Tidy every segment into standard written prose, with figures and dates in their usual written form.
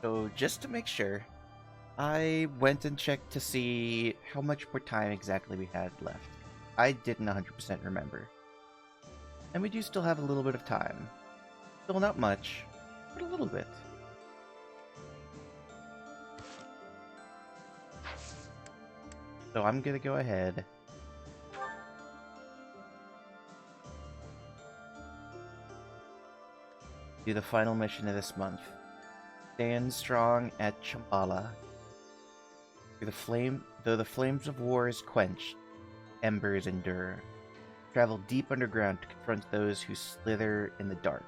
So just to make sure, I went and checked to see how much more time exactly we had left. I didn't 100% remember. And we do still have a little bit of time. Still not much, but a little bit. So I'm gonna go ahead. Do the final mission of this month. Stand strong at Shambala. Though the flames of war is quenched, embers endure. Travel deep underground to confront those who slither in the dark.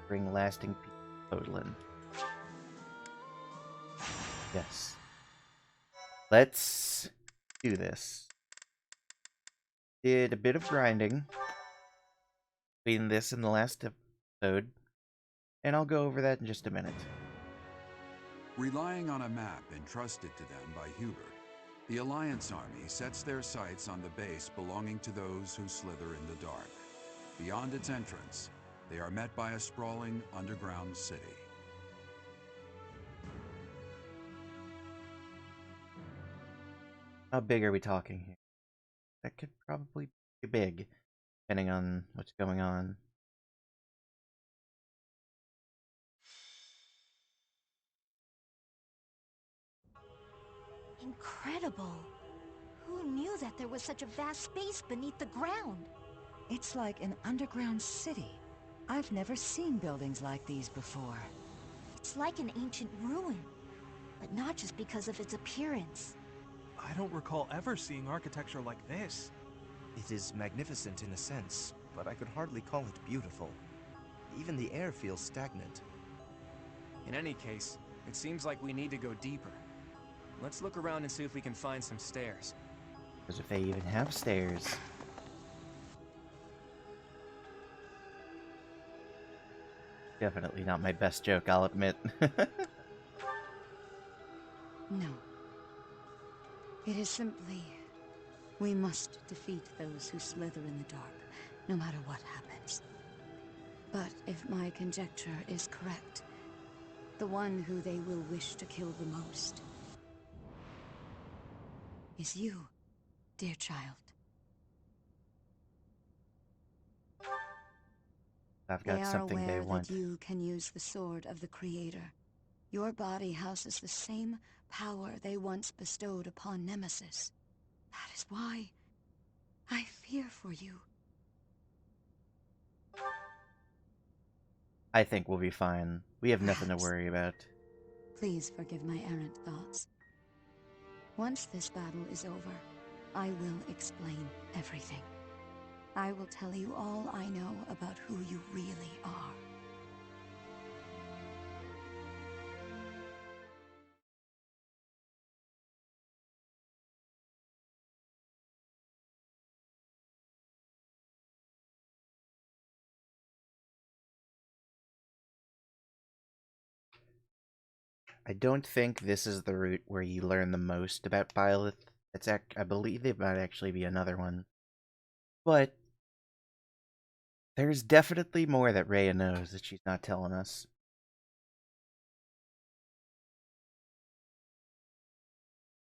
Bring lasting peace to Odlin. Yes. Let's do this. Did a bit of grinding between this and the last episode, and I'll go over that in just a minute. Relying on a map entrusted to them by Hubert, the Alliance Army sets their sights on the base belonging to those who slither in the dark. Beyond its entrance, they are met by a sprawling underground city. How big are we talking here? That could probably be big, depending on what's going on. Incredible! Who knew that there was such a vast space beneath the ground? It's like an underground city. I've never seen buildings like these before. It's like an ancient ruin, but not just because of its appearance. I don't recall ever seeing architecture like this. It is magnificent in a sense, but I could hardly call it beautiful. Even the air feels stagnant. In any case, it seems like we need to go deeper. Let's look around and see if we can find some stairs. Because if they even have stairs. Definitely not my best joke, I'll admit. No. It is simply... we must defeat those who slither in the dark, no matter what happens. But if my conjecture is correct, the one who they will wish to kill the most is you, dear child. I've got something they are aware want. that you can use the sword of the Creator. Your body houses the same power they once bestowed upon Nemesis. That is why I fear for you. I think we'll be fine. We have nothing to Perhaps. worry about. Please forgive my errant thoughts. Once this battle is over, I will explain everything. I will tell you all I know about who you really are. I don't think this is the route where you learn the most about Byleth. I believe there might actually be another one. But there's definitely more that Rhea knows that she's not telling us.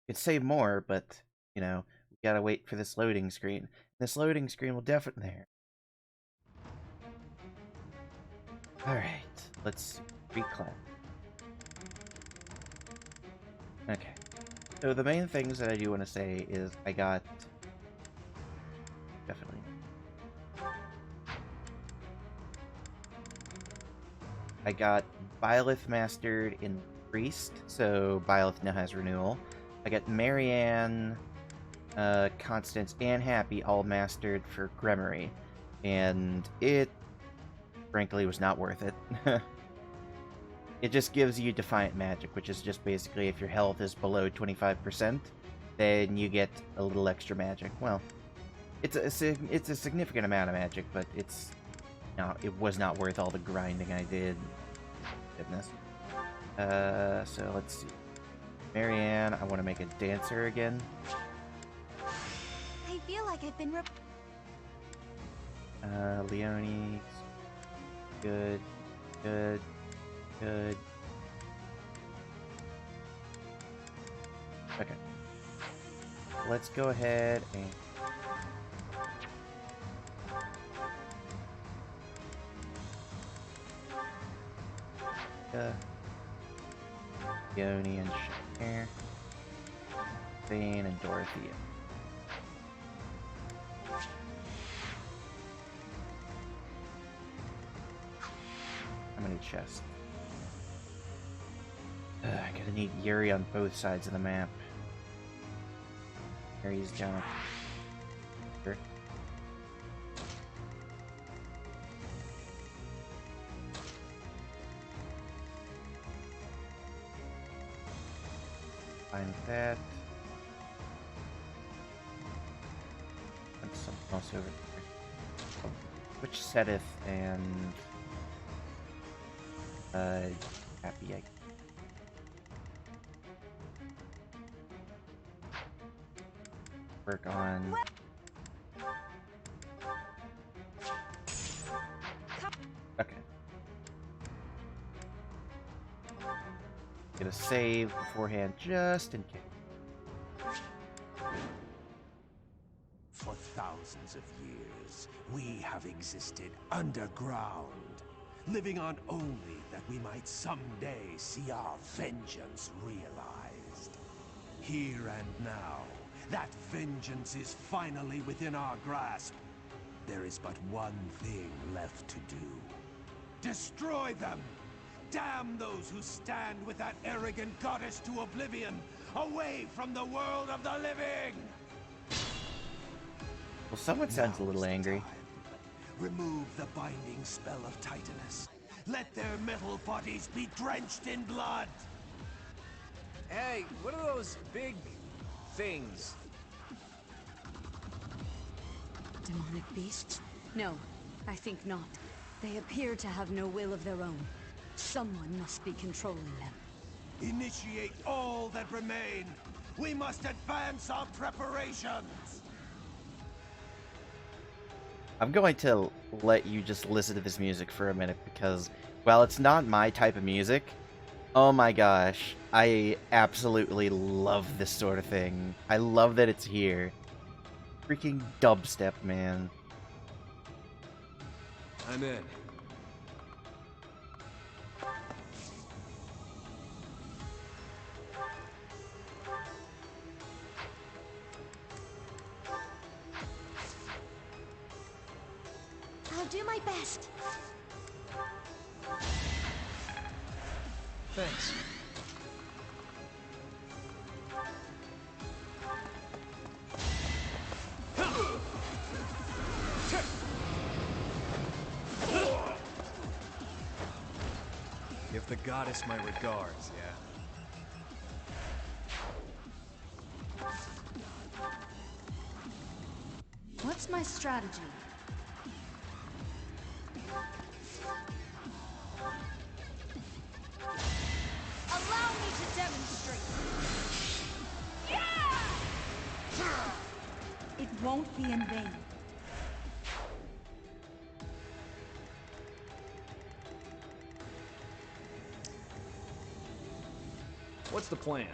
Could say more, but, you know, we gotta wait for this loading screen. This loading screen will definitely... There. Alright, let's reclaim. Okay. So the main things that I do want to say is I got... Definitely. I got Byleth mastered in Priest, so Byleth now has Renewal. I got Marianne, Constance, and Happy all mastered for Gremory. And it, frankly, was not worth it. It just gives you Defiant Magic, which is just basically if your health is below 25%, then you get a little extra magic. Well, it's a significant amount of magic, but it's it was not worth all the grinding I did. Goodness. So let's see. Marianne, I want to make a dancer again. I feel like I've been Leonie, good, good, good. Okay. Let's go ahead and... Yoni and Cher. Thane and Dorothea. How many chests? I gotta need Yuri on both sides of the map. Yuri's down. Sure. Find that. And something else over here. Which Seteth and Happy, I work on. Okay. Get a save beforehand just in case. For thousands of years, we have existed underground, living on only that we might someday see our vengeance realized. Here and now, that vengeance is finally within our grasp. There is but one thing left to do. Destroy them! Damn those who stand with that arrogant goddess to oblivion, away from the world of the living! Well, someone sounds a little Now's the angry. time. Remove the binding spell of Titanus. Let their metal bodies be drenched in blood! Hey, what are those big things? Demonic beasts? No, I think not. They appear to have no will of their own. Someone must be controlling them. Initiate all that remain! We must advance our preparations! I'm going to let you just listen to this music for a minute because, while it's not my type of music, oh my gosh, I absolutely love this sort of thing. I love that it's here. Freaking dubstep, man. I'm in. I'll do my best. Thanks. Give the goddess my regards, yeah? What's my strategy? Allow me to demonstrate. It won't be in vain. What's the plan?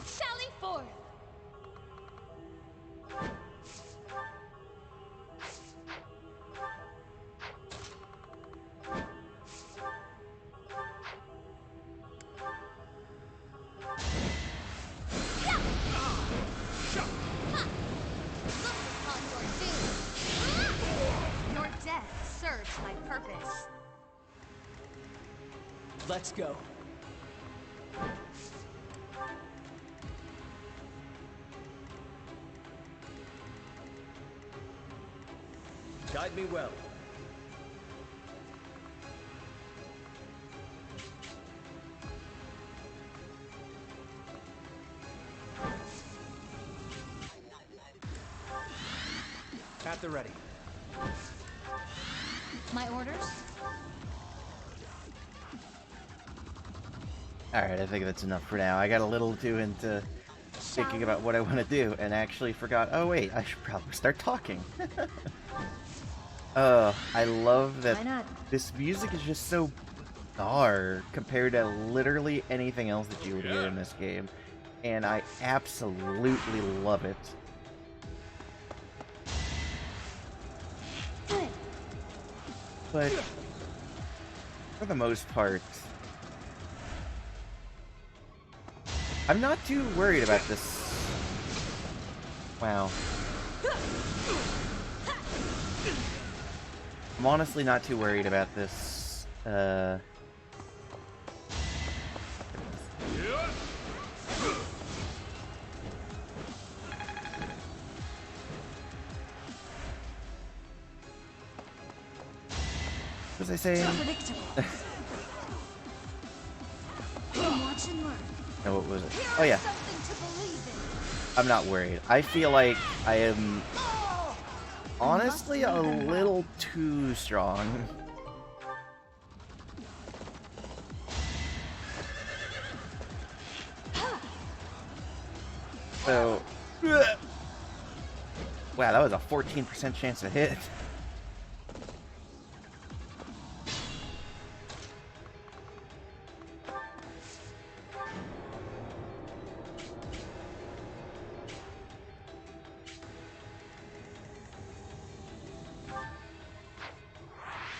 Sally forth. Your death serves my purpose. Let's go. Guide me well. At the ready. My orders? Alright, I think that's enough for now. I got a little too into thinking about what I want to do and actually forgot, oh wait, I should probably start talking. I love Why that not? this music is just so bizarre compared to literally anything else that you would hear in this game. And I absolutely love it. But for the most part, I'm not too worried about this. Wow. I'm honestly not too worried about this. What was I saying? Predictable. Watch and learn. No, what was it? Oh yeah. Something to believe in. I'm not worried. I feel like I am honestly a little too strong. So, wow, that was a 14% chance to hit.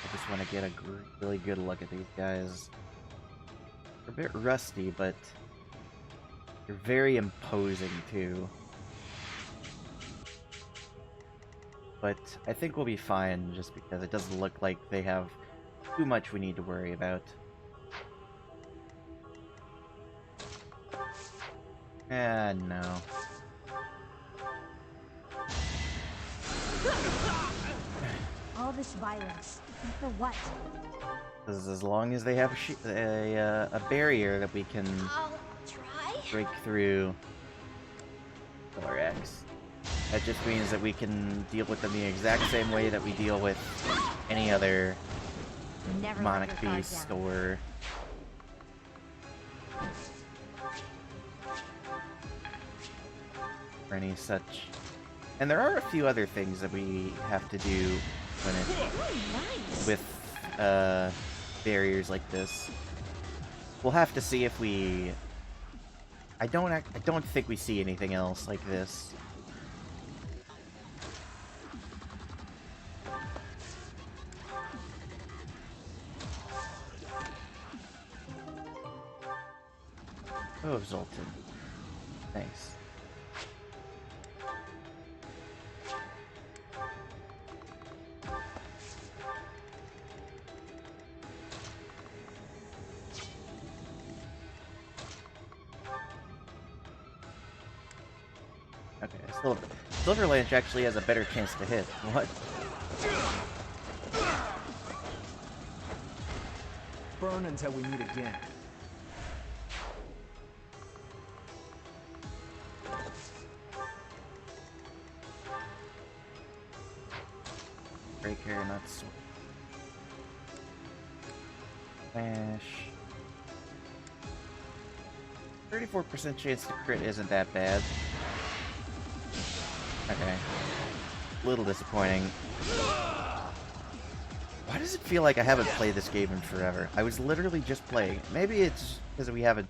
I just want to get a really good look at these guys. They're a bit rusty, but they're very imposing too. But I think we'll be fine just because it doesn't look like they have too much we need to worry about. No. All this violence. And for what? Because as long as they have a barrier that we can I'll try. break through Pillar X, that just means that we can deal with them the exact same way that we deal with any other Never demonic let your guard beast down. or any such. And there are a few other things that we have to do when it Nice. with barriers like this. We'll have to see if we. I don't think we see anything else like this. Oh, Zoltan. Thanks. Okay, Silverlanch actually has a better chance to hit. What? Burn until we meet again. Breaker, not sword. Smash. 34% chance to crit isn't that bad. Okay. A little disappointing. Why does it feel like I haven't played this game in forever? I was literally just playing. Maybe it's because we haven't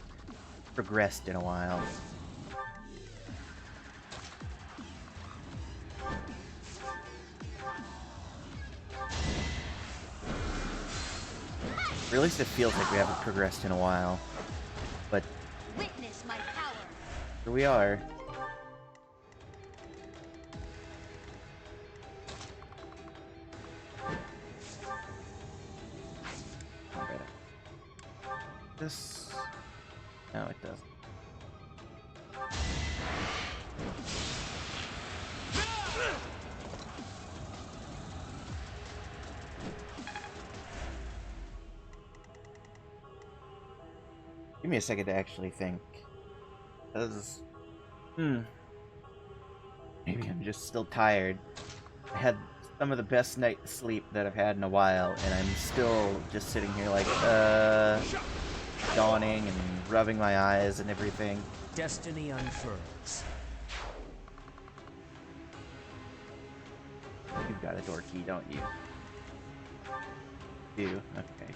progressed in a while. Or at least it feels like we haven't progressed in a while. But Witness my power. here we are. This... No, it doesn't. Give me a second to actually think. Because... Maybe I'm just still tired. I had some of the best night's sleep that I've had in a while, and I'm still just sitting here like, yawning and rubbing my eyes and everything. destiny unfurls. You've got a door key, don't you? You. Okay.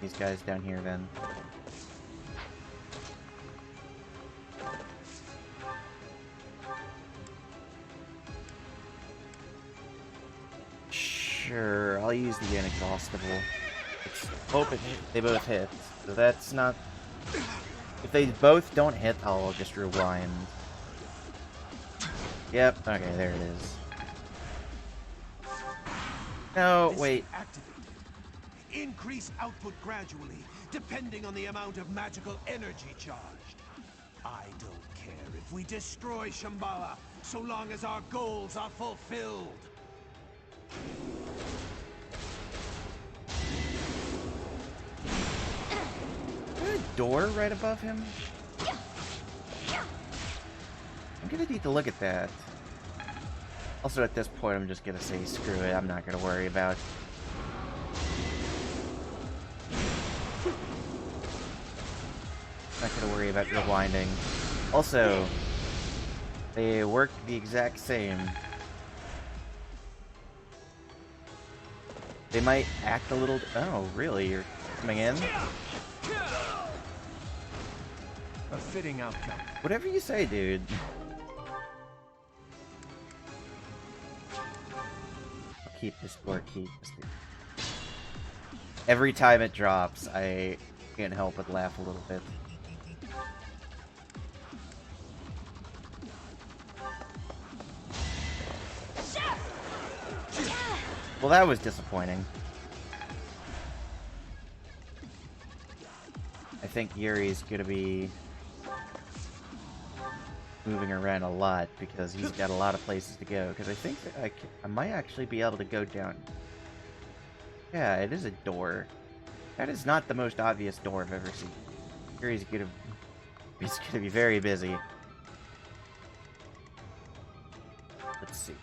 These guys down here then. Sure, I'll use the inexhaustible. Let's hope they both hit. So that's not... If they both don't hit, I'll just rewind. Yep, okay, there it is. No, wait. Activated. Increase output gradually, depending on the amount of magical energy charged. I don't care if we destroy Shambala, so long as our goals are fulfilled. Is there a door right above him? I'm gonna need to look at that. Also, at this point, I'm just gonna say screw it. I'm not gonna worry about... Not gonna worry about rewinding. Also, they work the exact same. They might act a little... Oh, really? You're coming in? A fitting outcome. Whatever you say, dude. I'll keep this door key. Every time it drops, I can't help but laugh a little bit. Well, that was disappointing. I think Yuri's gonna be moving around a lot because he's got a lot of places to go. Because I think that I might actually be able to go down. Yeah, it is a door. That is not the most obvious door I've ever seen. Yuri's gonna be very busy. Let's see.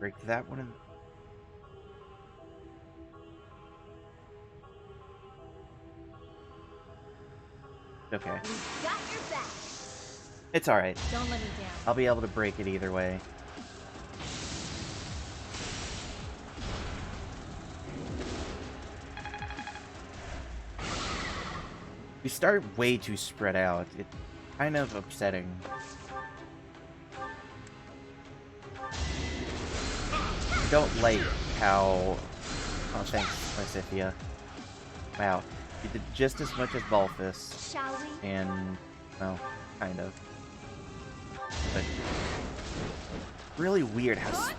Break that one in. Okay. Got your back. It's alright. Don't let me down. I'll be able to break it either way. We start way too spread out. It's kind of upsetting. I don't like how... Oh, thanks, Lysithia. Wow. You did just as much as Balthus. Shall we? And... well, kind of. But... really weird how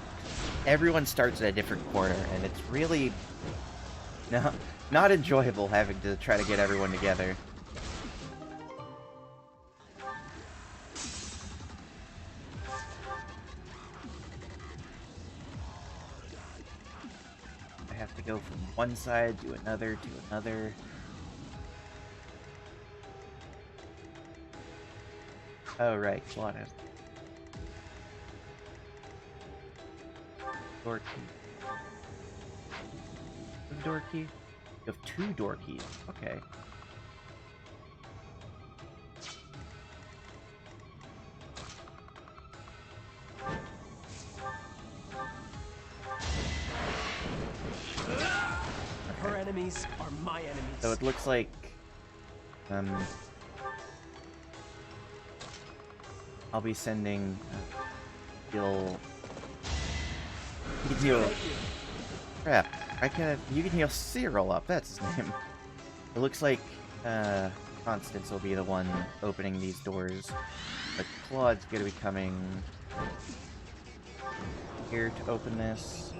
everyone starts at a different corner, and it's really... no, not enjoyable having to try to get everyone together. I have to go from one side to another to another. Oh, right, Claude has... door key. Door key? You have 2 door keys. Okay. Her enemies are my enemies. So it looks like I'll be sending heal. You can heal. Crap! You can heal Cyril up. That's his name. It looks like Constance will be the one opening these doors, but Claude's gonna be coming here to open this.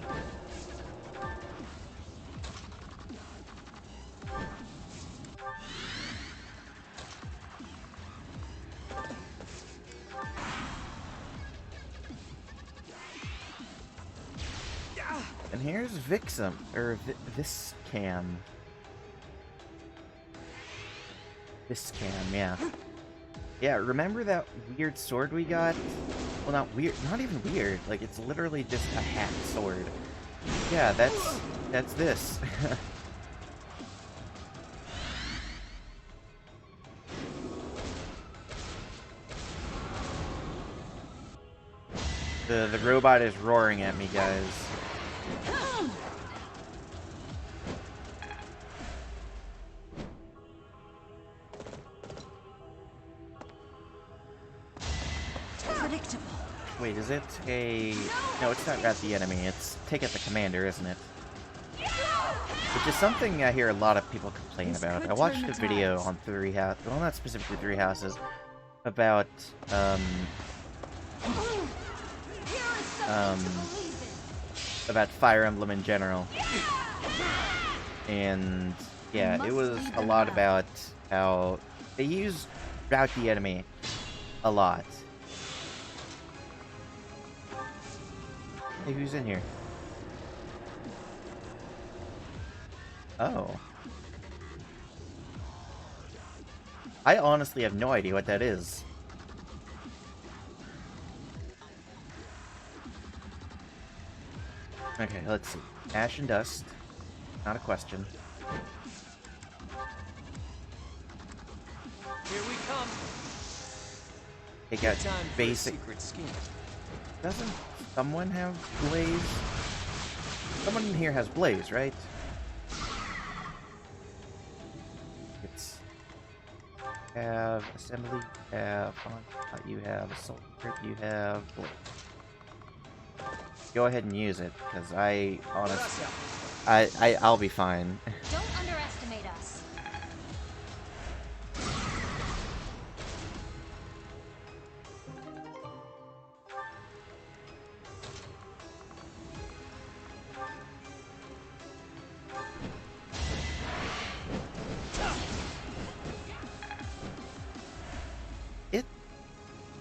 And here's Vixum, or Viscam. Viscam, yeah. Yeah, remember that weird sword we got? Well, not weird. Not even weird. Like, it's literally just a hat sword. Yeah, that's this. The robot is roaring at me, guys. Predictable. Wait, is it a... No, it's not rat the enemy, it's take out the commander, isn't it? Which is something I hear a lot of people complain This about. could I watched turn a the video tides. on Three Houses, well, not specifically Three Houses, about, about Fire Emblem in general. And, yeah, it was a lot about how they use rout the enemy a lot. Hey, who's in here? Oh. I honestly have no idea what that is. Okay, let's see. Ash and dust. Not a question. Here we come. They got Time for a basic... secret scheme. Doesn't someone have Blaze? Someone in here has Blaze, right? It's... have assembly, you have... you have assault crit, you have Blaze. Go ahead and use it, because I honestly... I'll be fine. Don't underestimate us.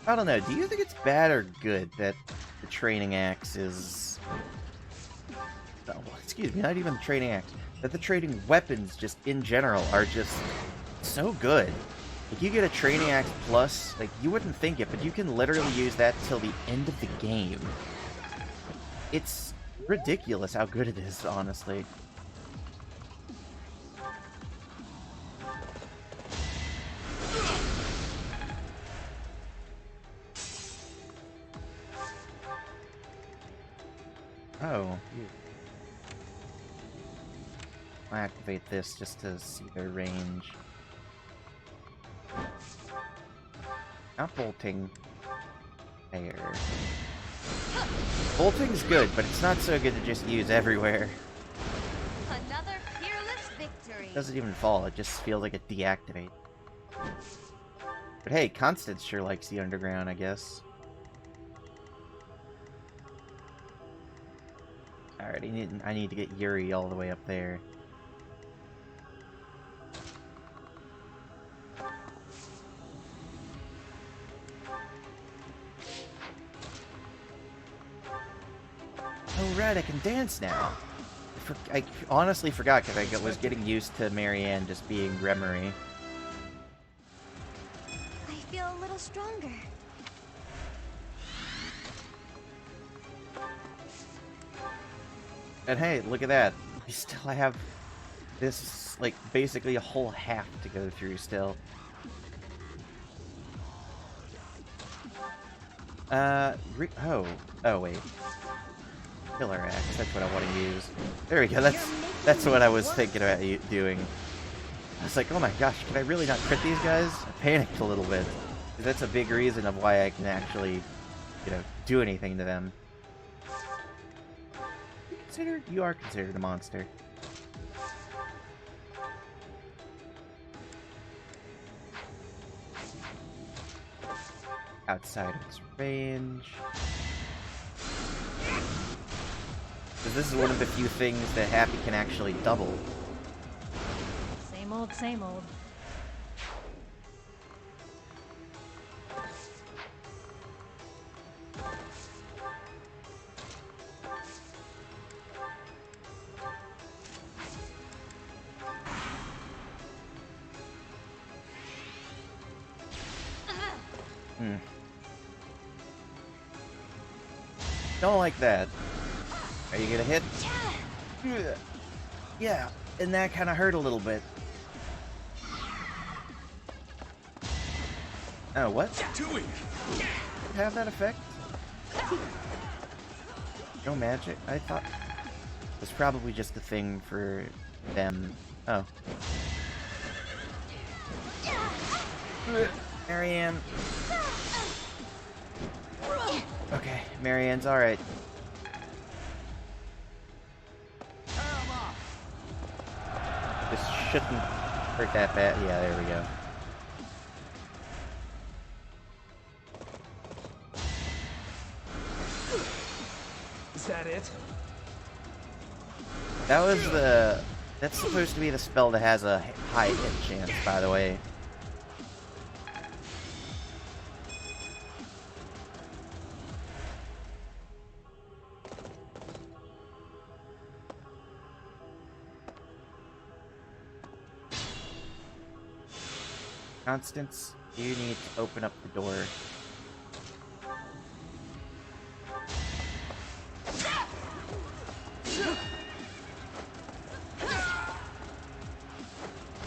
I don't know, do you think it's bad or good that the training axe is... Oh, excuse me, not even the training axe. That the training weapons, just in general, are just so good. Like, you get a training axe plus, like, you wouldn't think it, but you can literally use that till the end of the game. It's ridiculous how good it is, honestly. Oh, I'll activate this just to see their range. Not bolting. There. Bolting's good, but it's not so good to just use everywhere. Another fearless victory. It doesn't even fall, it just feels like it deactivates. But hey, Constance sure likes the underground, I guess. Alright, I need to get Yuri all the way up there. Oh right, I can dance now. I honestly forgot because I was getting used to Marianne just being Remery. I feel a little stronger. And hey, look at that. We still have this, like, basically a whole half to go through still. Oh wait. Killer axe, that's what I want to use. There we go, that's what I was thinking about doing. I was like, oh my gosh, can I really not crit these guys? I panicked a little bit. 'Cause that's a big reason of why I can actually, you know, do anything to them. You are considered a monster. Outside of its range. Because this is one of the few things that Happy can actually double. Same old, same old. Don't like that. Are you gonna hit? Yeah, and that kind of hurt a little bit. Oh, what? Did it have that effect? No magic? I thought it was probably just a thing for them. Oh. Marianne. Okay, Marianne's alright. This shouldn't hurt that bad. Yeah, there we go. Is that it? That was the... That's supposed to be the spell that has a high hit chance, by the way. Constance, you need to open up the door.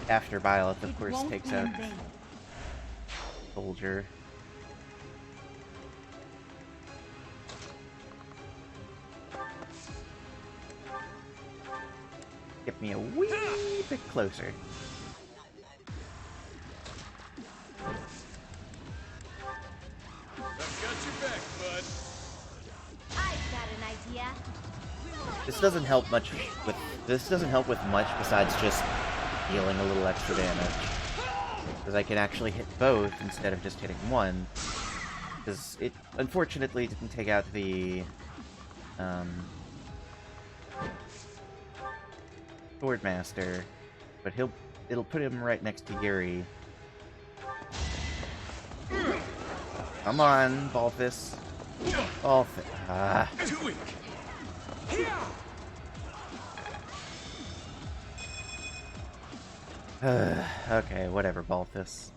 After Byleth, of course, takes out Soldier. Get me a wee bit closer. This doesn't help much with much besides just dealing a little extra damage. Because I can actually hit both instead of just hitting one. Because it unfortunately didn't take out the Swordmaster, but it'll put him right next to Yuri. Come on, Balthus. Balthus. Ah. Okay, whatever, Balthus.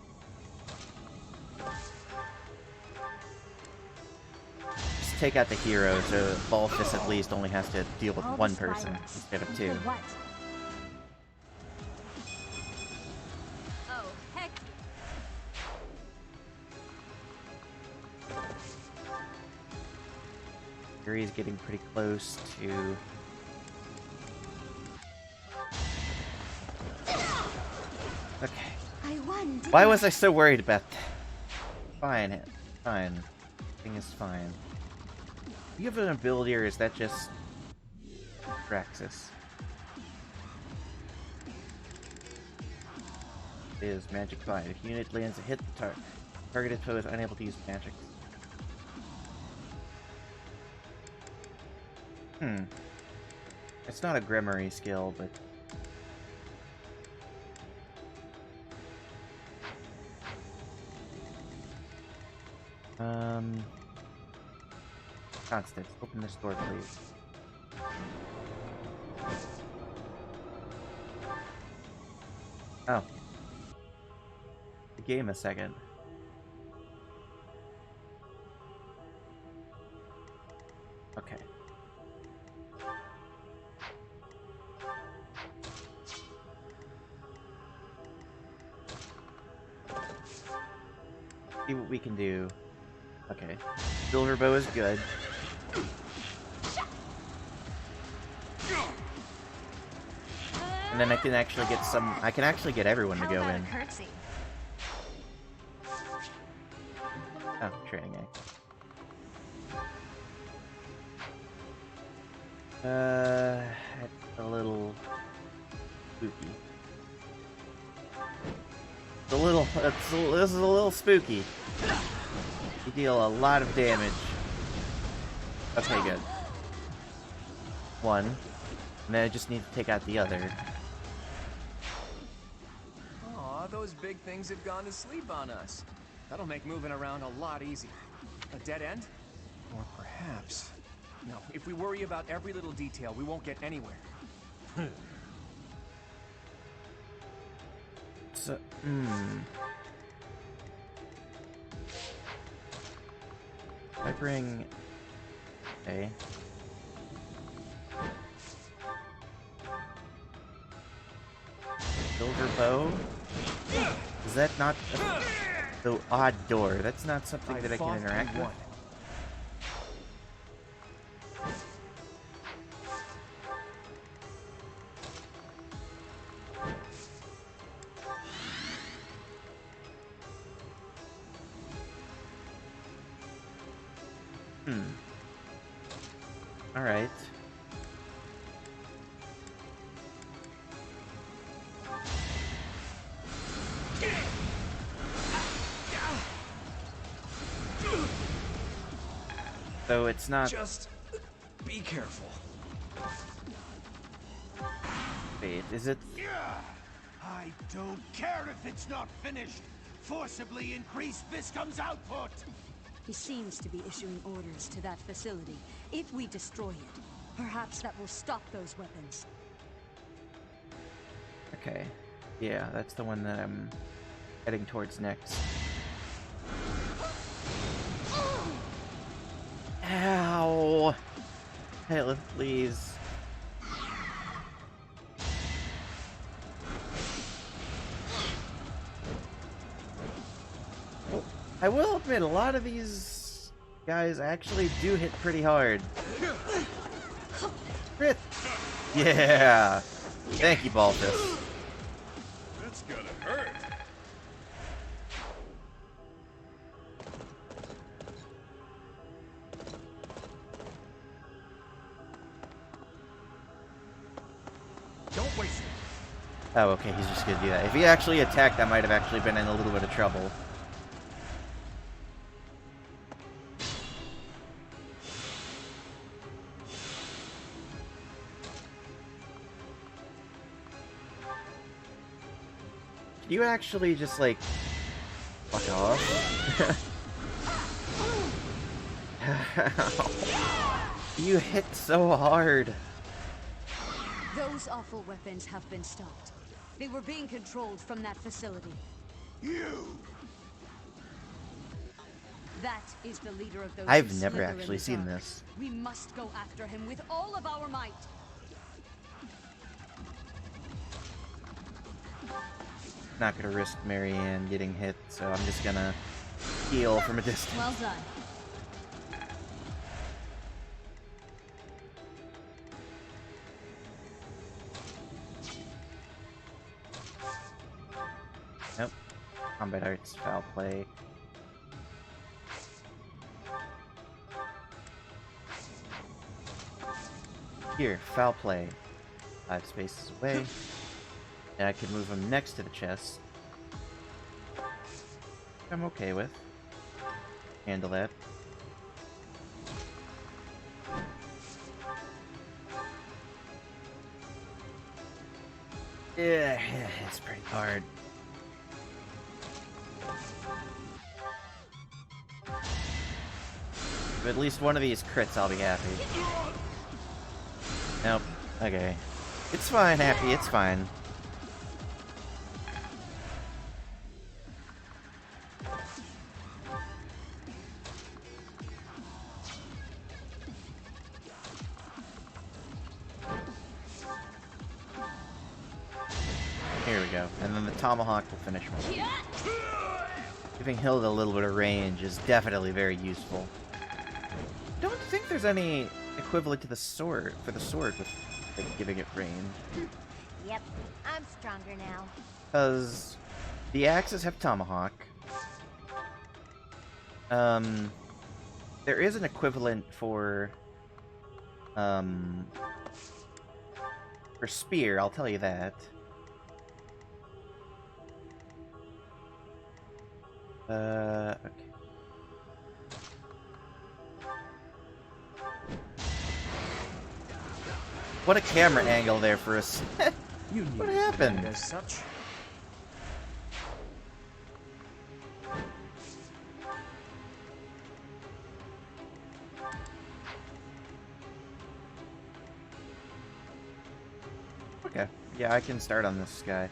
Just take out the hero, so Balthus at least only has to deal with one person instead of two. Oh, heck. Yuri's getting pretty close to... Okay. Why was I so worried about that? Fine. Fine. Thing is fine. Do you have an ability, or is that just... Praxis? It is Magic Fight. If unit lands a hit, the targeted foe is unable to use magic. It's not a Grimoire skill, but... Constance, open this door, please. Oh. The game a second. Okay. See what we can do. Okay. Silver bow is good. And then I can actually get everyone to go in. Oh, training A. It's a little spooky. This is a little spooky. You deal a lot of damage. Okay, good. One. And then I just need to take out the other. Aw, those big things have gone to sleep on us. That'll make moving around a lot easier. A dead end? Or perhaps... No, if we worry about every little detail, we won't get anywhere. So, I bring Okay. Silver bow? Is that not the odd door? That's not something that I can interact with? Alright. So it's not... Just be careful. Wait, is it... I don't care if it's not finished. Forcibly increase Viscum's output. He seems to be issuing orders to that facility. If we destroy it, perhaps that will stop those weapons. Okay. Yeah, that's the one that I'm heading towards next. Ow! Hey, please. I will admit, a lot of these guys actually do hit pretty hard. Crit! Yeah! Thank you, Balthus. That's gonna hurt. Don't waste it. Oh, okay, he's just gonna do that. If he actually attacked, I might have actually been in a little bit of trouble. You actually just, like, fuck off. You hit so hard. Those awful weapons have been stopped. They were being controlled from that facility. You! That is the leader of those I've who never slither in actually the seen dark. this. We must go after him with all of our might. Not gonna risk Marianne getting hit, so I'm just gonna heal from a distance. Well done. Nope. Combat arts, foul play. Here, foul play. 5 spaces away. And I can move him next to the chest. I'm okay with. Handle that. Yeah, it's pretty hard. But at least one of these crits, I'll be happy. Nope. Okay. It's fine, Happy, it's fine. Here we go. And then the tomahawk will finish one. Giving Hilda a little bit of range is definitely very useful. Don't think there's any equivalent to the sword, for the sword with like, giving it range. Yep, I'm stronger now. Because the axes have tomahawk. There is an equivalent for spear, I'll tell you that. Okay. What a camera angle there for us. What happened? As such. Okay. Yeah, I can start on this guy.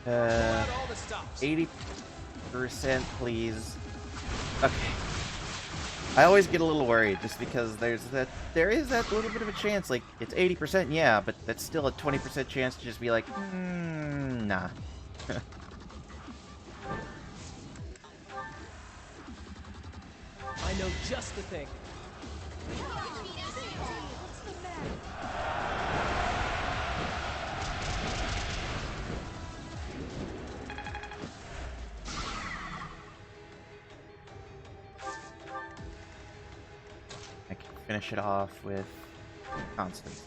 All the stops. 80%, please. Okay. I always get a little worried just because there is that little bit of a chance, like, it's 80%, yeah, but that's still a 20% chance to just be like, nah. I know just the thing. I can finish it off with Constance.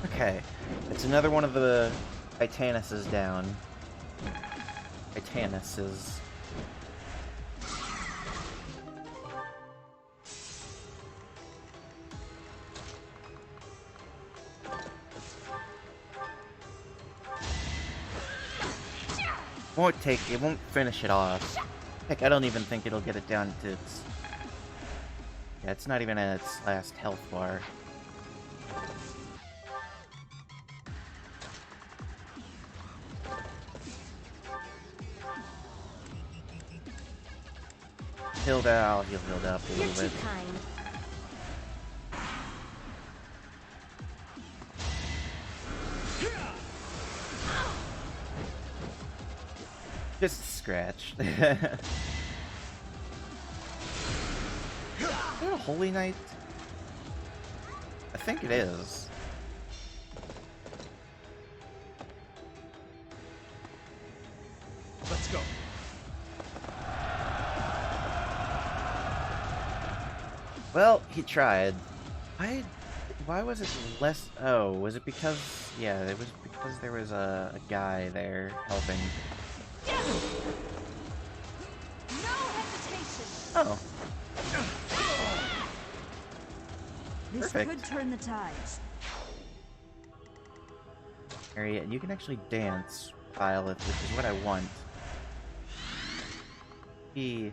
Okay, it's another one of the Titanuses down. Titanuses. It won't finish it off. Heck, I don't even think it'll get it down to its... Yeah, it's not even at its last health bar. Healed out, he'll healed up a You're little too bit. kind. Just a scratch. Is that a Holy Knight? I think it is. Let's go. Well, he tried. Why was it less... Oh, was it because... Yeah, it was because there was a guy there helping. No hesitation. Oh. This Perfect. could turn the tides. Area, and you can actually dance, Violet, which is what I want. He...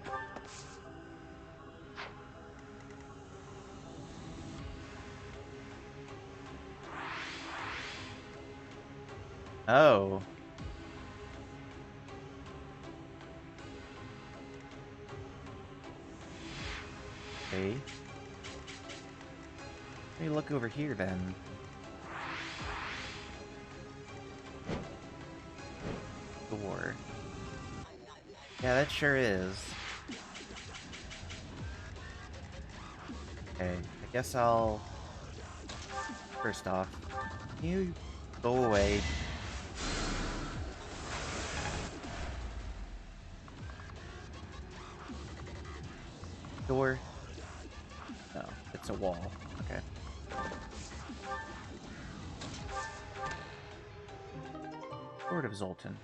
Oh. Okay. Let me look over here then. Door. Yeah, that sure is. Okay, I guess I'll... First off, can you go away? Door? No, it's a wall. Okay. Sword of Zoltan.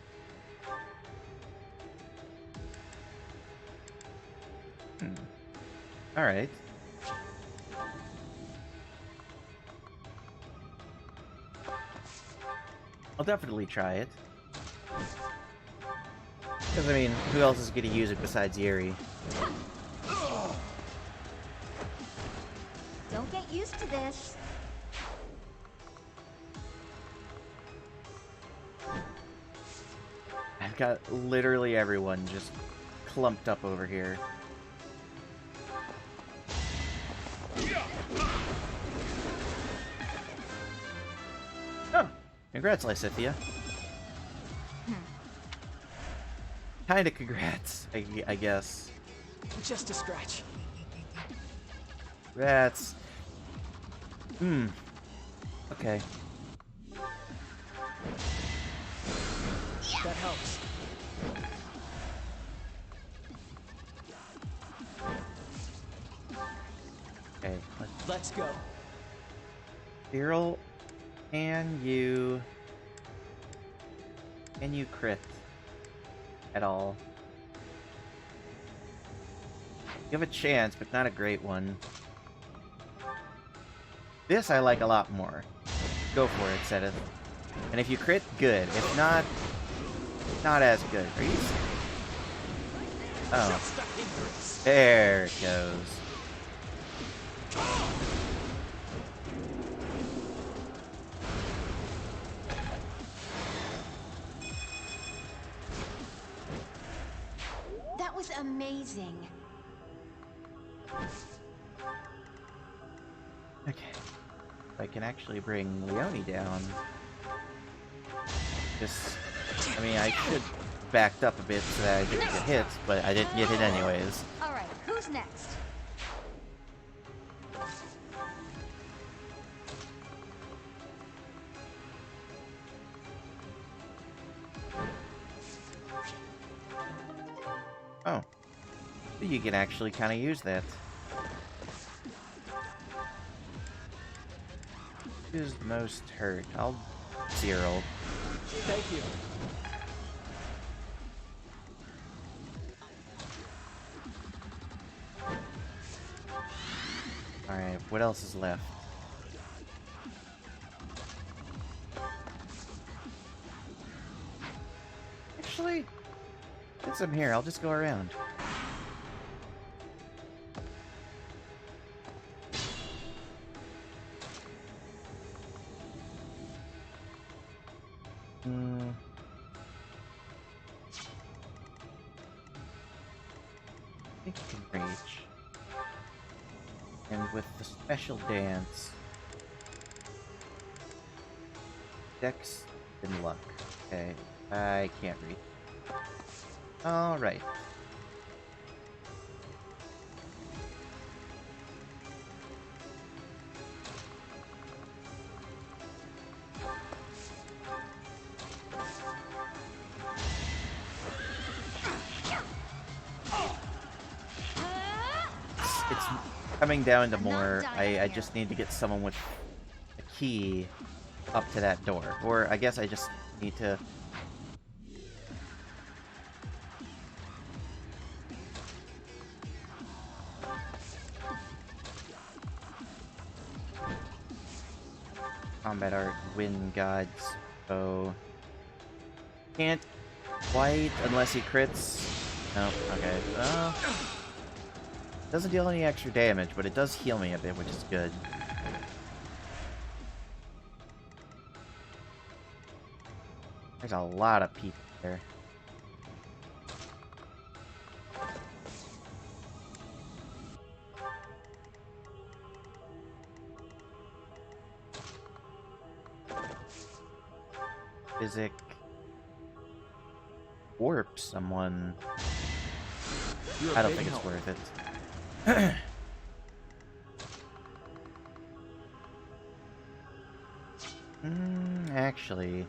Alright. I'll definitely try it. Because, I mean, who else is going to use it besides Yuri? Don't get used to this. I've got literally everyone just clumped up over here. Oh, congrats, Lysithia. Kinda congrats, I guess. Just a scratch. Rats. Okay. That helps. Okay. Let's go. Cyril, can you crit at all? You have a chance, but not a great one. This I like a lot more. Go for it, Seth. And if you crit, good. If not, not as good. Are you... Oh. There it goes. was amazing. Okay. I can actually bring Leone down. Just, I mean, I should backed up a bit so that I didn't get hit, but I didn't get hit anyways. Alright, who's next? Oh. You can actually kind of use that. Who's the most hurt? I'll zero. Thank you. Alright, what else is left? Actually, since I'm here, I'll just go around. I think you can reach. And with the special dance, Dex and luck. Okay, I can't read. Alright. It's coming down to more, I just need to get someone with a key up to that door. Or I guess I just need to... Combat art, wind gods, so... Can't quite unless he crits. No, okay. Doesn't deal any extra damage, but it does heal me a bit, which is good. There's a lot of people there. Physic. Warp someone. I don't think it's worth it. Actually,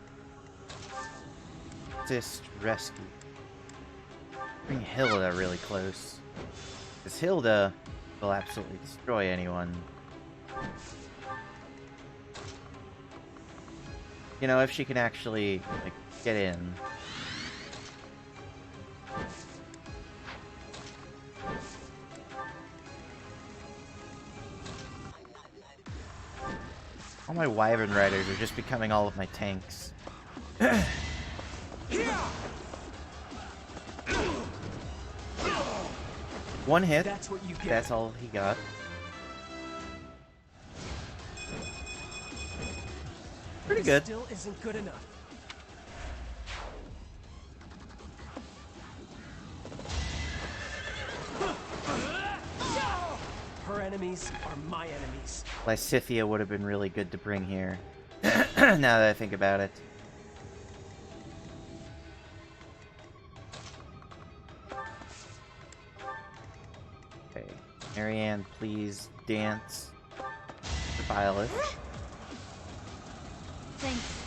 assist rescue. Bring Hilda really close, because Hilda will absolutely destroy anyone. You know, if she can actually like get in. All my Wyvern Riders are just becoming all of my tanks. One hit. That's what you get. That's all he got. Pretty good. Still isn't good enough. Her enemies are my enemies. Lysithea would have been really good to bring here. Now that I think about it. Okay. Marianne, please dance for Violet. Thanks.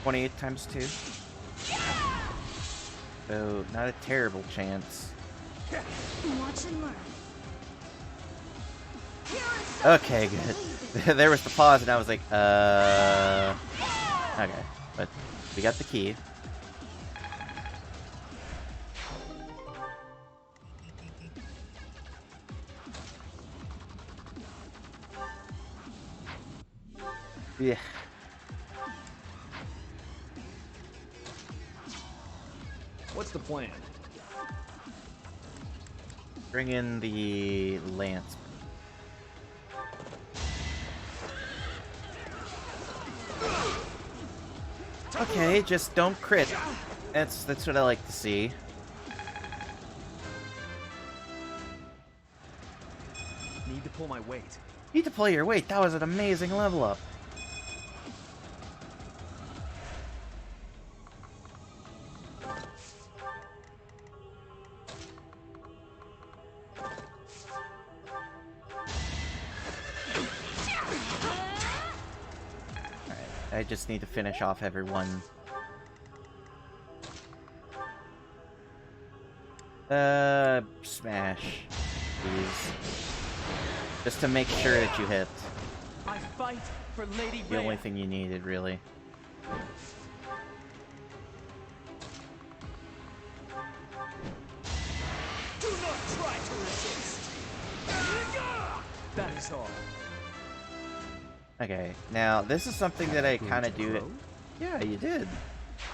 28 times 2. So, not a terrible chance. Watch and learn. Okay, good. There was the pause, and I was like, okay, but we got the key. Yeah. What's the plan? Bring in the lance. Okay, just don't crit. That's what I like to see. Need to pull my weight. Need to pull your weight. That was an amazing level up. I just need to finish off everyone. Smash. Please. Just to make sure that you hit. I fight for Lady The Rhea. only thing you needed, really. Do not try to resist. That is all. Okay, now this is something that I kind of do. Yeah, you did.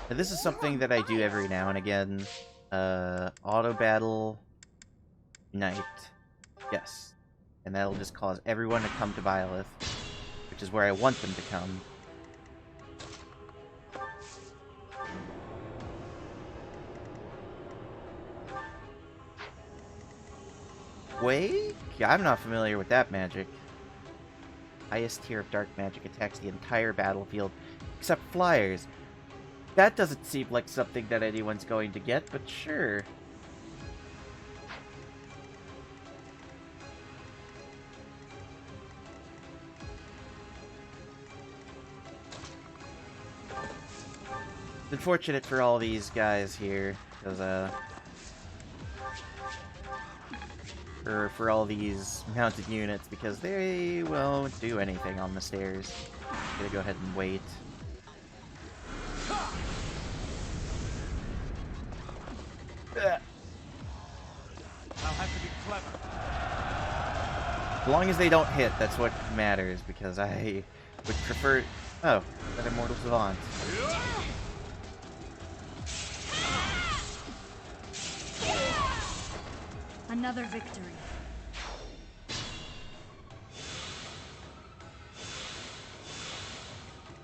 Now, this is something that I do every now and again. Auto battle Knight. Yes. And that'll just cause everyone to come to Byleth, which is where I want them to come. Wake? Yeah, I'm not familiar with that magic. Highest tier of dark magic attacks the entire battlefield, except flyers. That doesn't seem like something that anyone's going to get, but sure. It's unfortunate for all these guys here, because, for all these mounted units, because they won't do anything on the stairs. I'm gonna go ahead and wait. I'll have to be clever. As long as they don't hit, that's what matters, because I would prefer... Oh, that Immortal Savant. Another victory.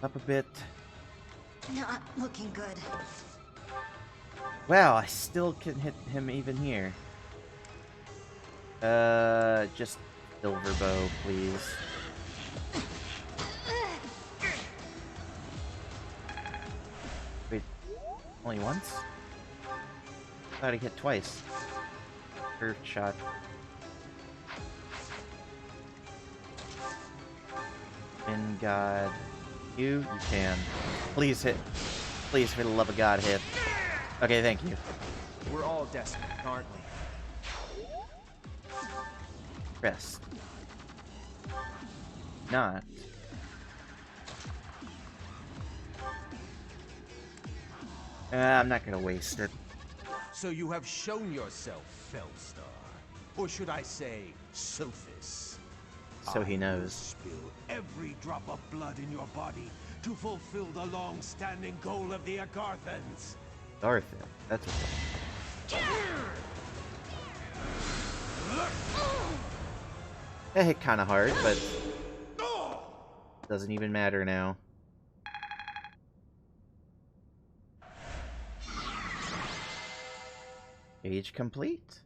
Up a bit. Not looking good. Wow, I still can hit him even here. Just Silver Bow, please. Wait, only once? I thought he hit twice. Curved shot. And God, you can. Please hit. Please, for the love of God, hit. Okay, thank you. We're all desperate, aren't we? Rest. Not. I'm not gonna waste it. So you have shown yourself, Fellstar. Or should I say, Sophis. So he I will knows. spill every drop of blood in your body to fulfill the long-standing goal of the Agarthans. Arthur, that's what. That hit kind of hard, but doesn't even matter now. Age complete.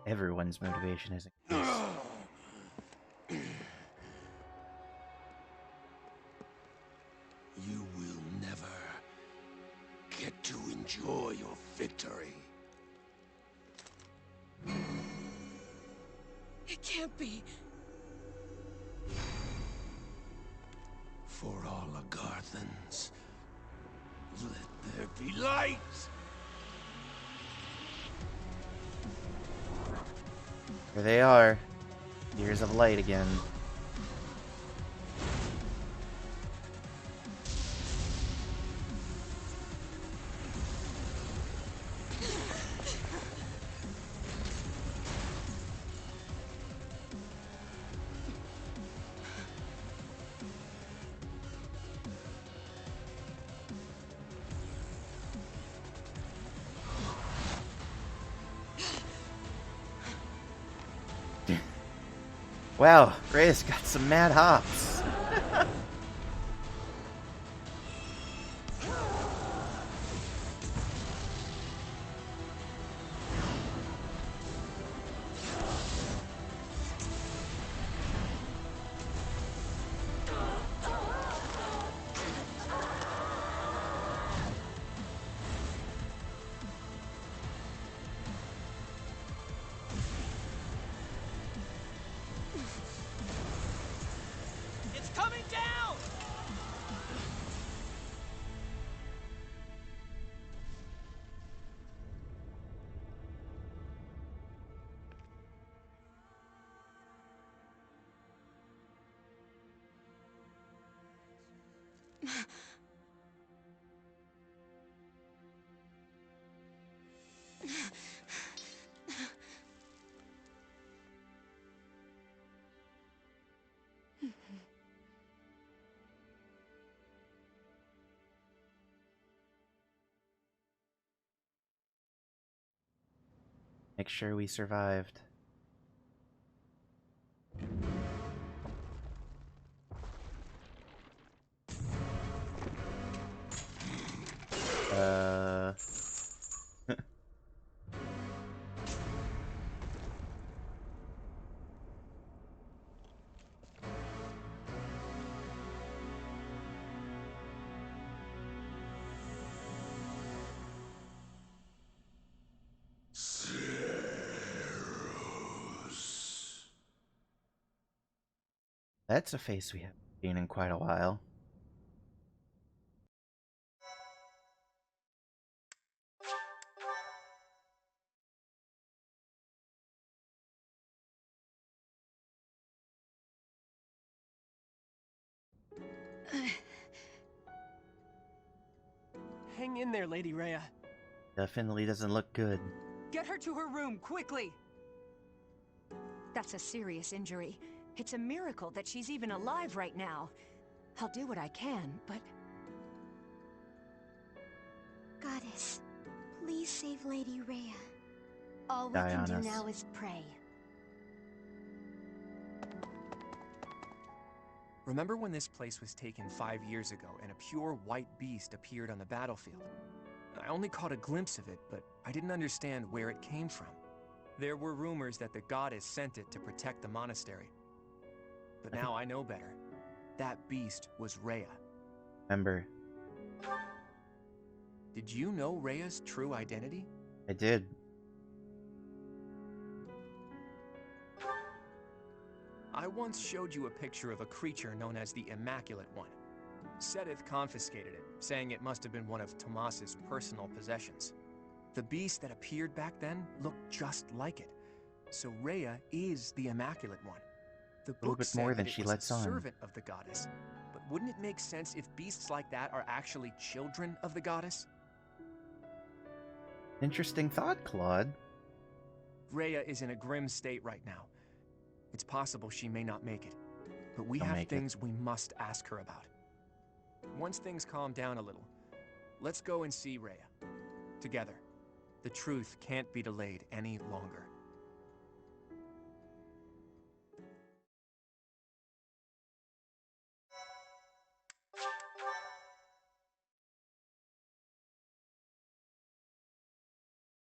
Everyone's motivation has increased. You will never get to enjoy your victory. It can't be. For all Agarthans, let there be light! Here they are. Years of light again. Wow, Rhea's got some mad hops. It's coming down! Make sure we survived. That's a face we haven't seen in quite a while. Hang in there, Lady Rhea. Definitely doesn't look good. Get her to her room, quickly! That's a serious injury. It's a miracle that she's even alive right now. I'll do what I can, but... Goddess, please save Lady Rhea. All we Die can on do us. now is pray. Remember when this place was taken 5 years ago and a pure white beast appeared on the battlefield? I only caught a glimpse of it, but I didn't understand where it came from. There were rumors that the goddess sent it to protect the monastery. But now I know better. That beast was Rhea. Remember, Did you know Rhea's true identity? I did. I once showed you a picture of a creature known as the Immaculate One. Sedith confiscated it, saying it must have been one of Tomas's personal possessions. The beast that appeared back then looked just like it. So Rhea is the Immaculate One. The little book bit said more that than it she was lets a on. servant of the goddess. But wouldn't it make sense if beasts like that are actually children of the goddess? Interesting thought, Claude. Rhea is in a grim state right now. It's possible she may not make it. But we She'll have make it. things we must ask her about. Once things calm down a little, let's go and see Rhea. Together. The truth can't be delayed any longer.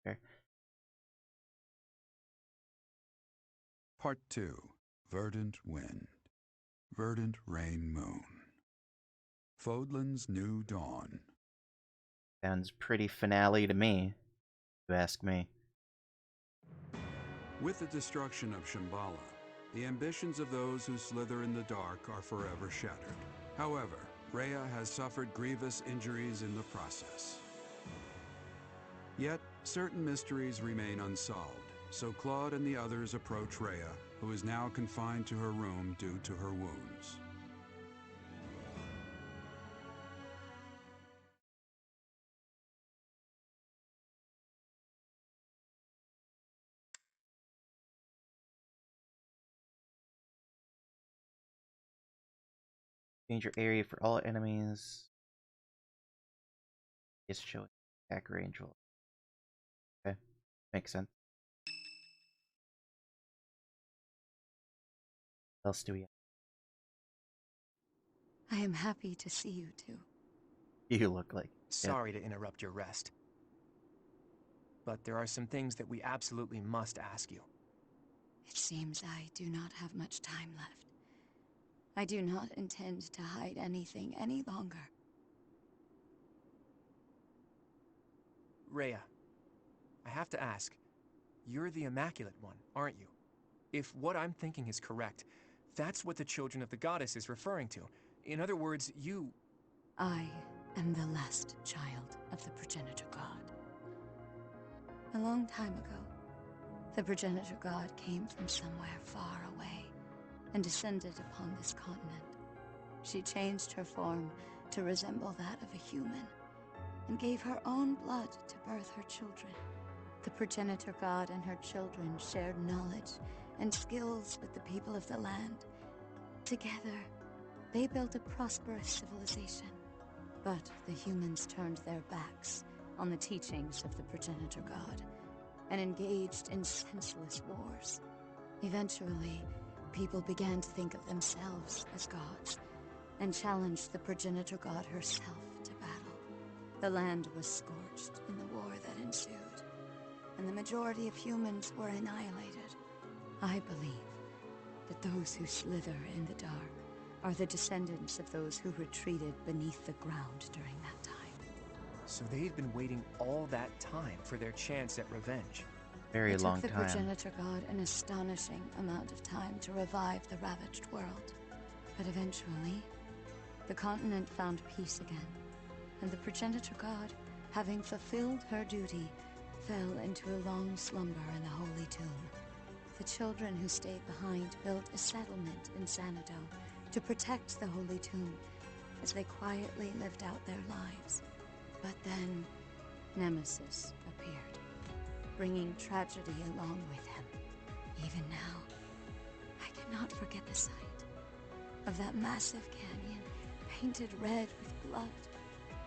Okay. Part 2. Verdant Wind. Verdant Rain Moon. Fodlan's New Dawn. Sounds pretty finale to me, if you ask me. With the destruction of Shambala, the ambitions of those who slither in the dark are forever shattered. However, Rhea has suffered grievous injuries in the process. Yet, certain mysteries remain unsolved, so Claude and the others approach Rhea, who is now confined to her room due to her wounds. Change your area for all enemies. Just show attack range. Okay, makes sense. What else do we have? I am happy to see you too. You look like... Sorry to interrupt your rest. But there are some things that we absolutely must ask you. It seems I do not have much time left. I do not intend to hide anything any longer. Rhea, I have to ask, you're the Immaculate One, aren't you? If what I'm thinking is correct, that's what the Children of the Goddess is referring to. In other words, you... I am the last child of the Progenitor God. A long time ago, the Progenitor God came from somewhere far away and descended upon this continent. She changed her form to resemble that of a human and gave her own blood to birth her children. The Progenitor God and her children shared knowledge and skills with the people of the land. Together, they built a prosperous civilization. But the humans turned their backs on the teachings of the Progenitor God and engaged in senseless wars. Eventually, people began to think of themselves as gods and challenged the Progenitor God herself to battle. The land was scorched in the war that ensued, and the majority of humans were annihilated. I believe that those who slither in the dark are the descendants of those who retreated beneath the ground during that time. So they'd been waiting all that time for their chance at revenge. Very long It took the time. Progenitor God an astonishing amount of time to revive the ravaged world. But eventually, the continent found peace again, and the Progenitor God, having fulfilled her duty, fell into a long slumber in the Holy Tomb. The children who stayed behind built a settlement in Xanadu to protect the Holy Tomb as they quietly lived out their lives. But then, Nemesis appeared, bringing tragedy along with him. Even now, I cannot forget the sight of that massive canyon painted red with blood.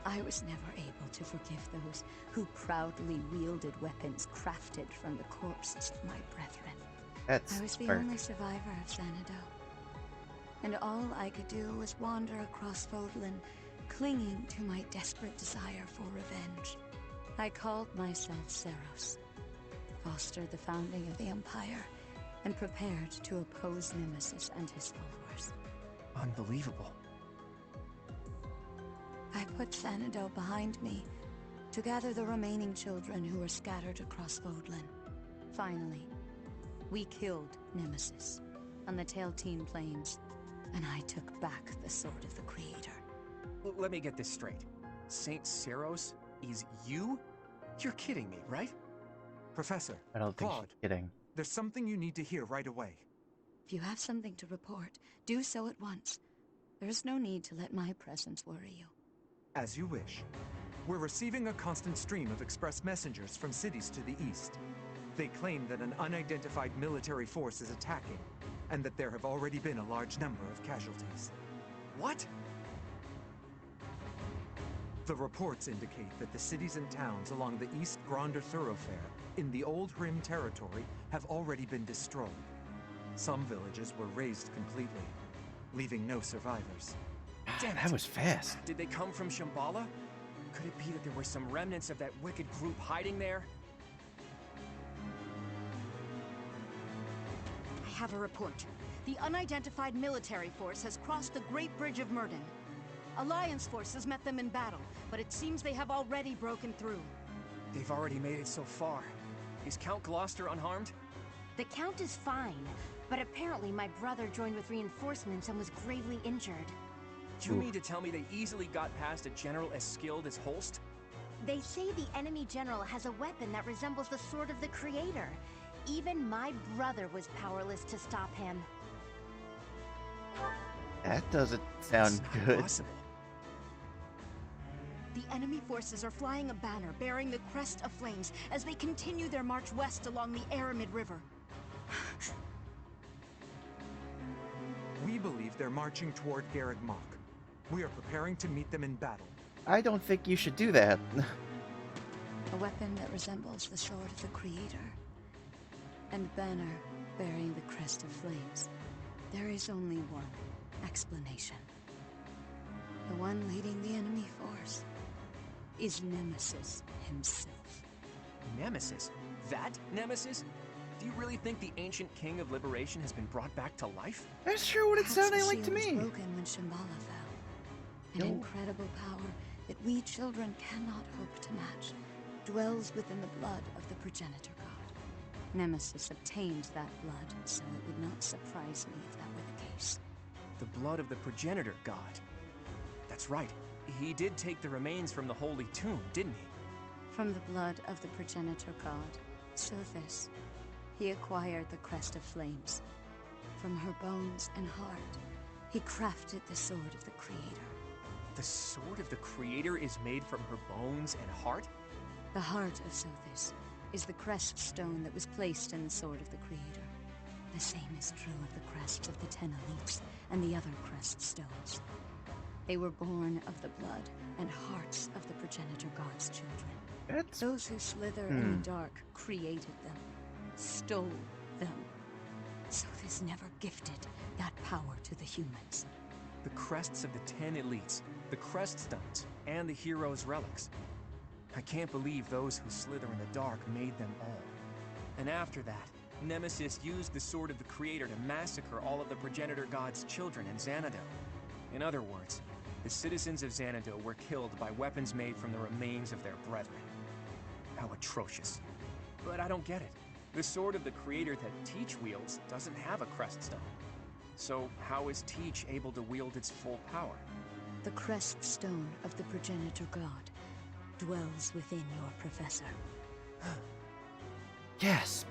I was never able to forgive those who proudly wielded weapons crafted from the corpses of my brethren. That's I was the dark. only survivor of Xanadu, and all I could do was wander across Fodlan, clinging to my desperate desire for revenge. I called myself Seros, fostered the founding of the Empire, and prepared to oppose Nemesis and his followers. Unbelievable. I put Xanadu behind me to gather the remaining children who were scattered across Fodlan. Finally, we killed Nemesis on the Tailteen Plains, and I took back the Sword of the Creator. Let me get this straight. Saint Seros is you? You're kidding me, right? Professor, I don't think Claude, she's kidding. there's something you need to hear right away. If you have something to report, do so at once. There is no need to let my presence worry you. As you wish. We're receiving a constant stream of express messengers from cities to the east. They claim that an unidentified military force is attacking, and that there have already been a large number of casualties. What? The reports indicate that the cities and towns along the East Gronder thoroughfare in the Old Rim territory have already been destroyed. Some villages were razed completely, leaving no survivors. Damn That it. was fast. Did they come from Shambala? Could it be that there were some remnants of that wicked group hiding there? I have a report. The unidentified military force has crossed the Great Bridge of Murden. Alliance forces met them in battle, but it seems they have already broken through. They've already made it so far. Is Count Gloucester unharmed? The Count is fine, but apparently my brother joined with reinforcements and was gravely injured. You mean to tell me they easily got past a general as skilled as Holst? They say the enemy general has a weapon that resembles the Sword of the Creator. Even my brother was powerless to stop him. That doesn't sound It's not good. possible. The enemy forces are flying a banner bearing the crest of flames as they continue their march west along the Aramid River. We believe they're marching toward Garreg Mach. We are preparing to meet them in battle. I don't think you should do that. A weapon that resembles the Sword of the Creator, and banner bearing the crest of flames. There is only one explanation. The one leading the enemy force is Nemesis himself. Nemesis? That Nemesis? Do you really think the ancient king of liberation has been brought back to life? That's sure what it Perhaps sounded the like to shield was me. broken when Shambala fell. An No. incredible power that we children cannot hope to match dwells within the blood of the progenitor god. Nemesis obtained that blood, so it would not surprise me if that were the case. The blood of the progenitor god. That's right. He did take the remains from the holy tomb, didn't he? From the blood of the progenitor god, Sothis, he acquired the Crest of Flames. From her bones and heart, he crafted the Sword of the Creator. The sword of the creator is made from her bones and heart? The heart of Sothis is the crest stone that was placed in the Sword of the Creator. The same is true of the crests of the 10 elites and the other crest stones. They were born of the blood and hearts of the progenitor god's children. That's... Those who slither in the dark created them, stole them. Sothis never gifted that power to the humans. The crests of the 10 elites, the crest stones, and the heroes' relics. I can't believe those who slither in the dark made them all. And after that, Nemesis used the Sword of the Creator to massacre all of the progenitor god's children in Xanadu. In other words, the citizens of Xanadu were killed by weapons made from the remains of their brethren. How atrocious. But I don't get it. The Sword of the Creator that Teach wields doesn't have a crest stone. So how is Teach able to wield its full power? The crest stone of the progenitor god dwells within your professor. Yes.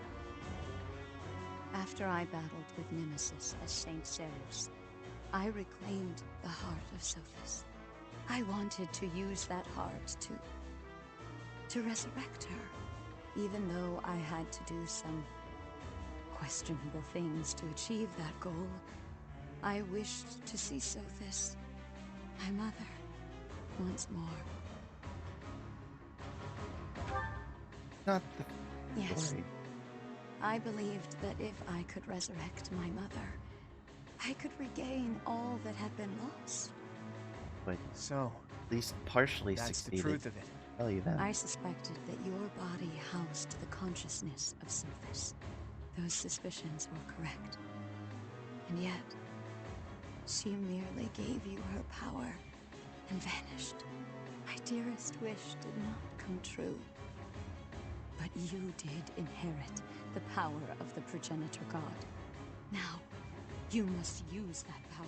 After I battled with Nemesis as Saint Ceres, I reclaimed the heart of Sothis. I wanted to use that heart to resurrect her, even though I had to do some questionable things to achieve that goal. I wished to see Sothis, my mother, once more. Not the Yes. story. I believed that if I could resurrect my mother, I could regain all that had been lost. But So, at least partially that's the succeeded. truth of it. Tell you that. I suspected that your body housed the consciousness of Sothis. Those suspicions were correct. And yet, she merely gave you her power and vanished. My dearest wish did not come true. But you did inherit the power of the progenitor god. Now, you must use that power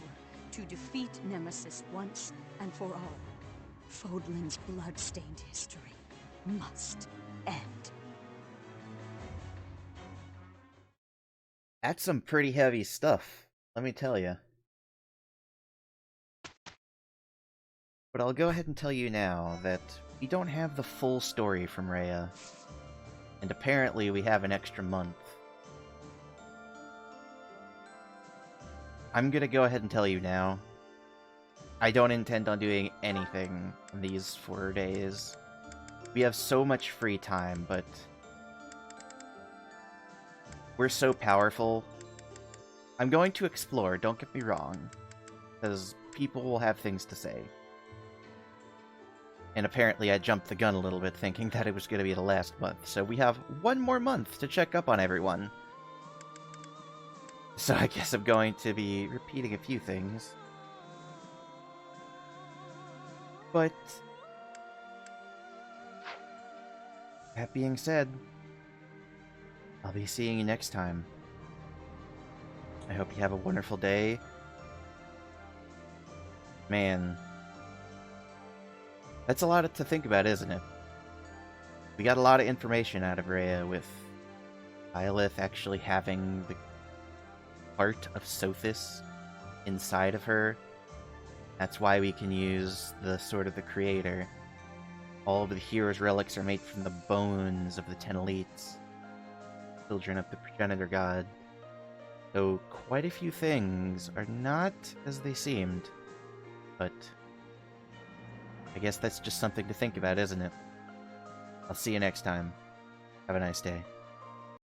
to defeat Nemesis once and for all. Fodlan's blood-stained history must end. That's some pretty heavy stuff, let me tell you. But I'll go ahead and tell you now that we don't have the full story from Rhea. And apparently we have an extra month. I'm gonna go ahead and tell you now. I don't intend on doing anything in these 4 days. We have so much free time, but we're so powerful. I'm going to explore, don't get me wrong, because people will have things to say. And apparently I jumped the gun a little bit thinking that it was going to be the last month, so we have 1 more month to check up on everyone. So I guess I'm going to be repeating a few things. But that being said, I'll be seeing you next time. I hope you have a wonderful day. Man, that's a lot to think about, isn't it? We got a lot of information out of Rhea, with Byleth actually having the heart of Sothis inside of her. That's why we can use the Sword of the Creator. All of the heroes' relics are made from the bones of the 10 elites, children of the progenitor god. So quite a few things are not as they seemed, but I guess that's just something to think about, isn't it? I'll see you next time. Have a nice day.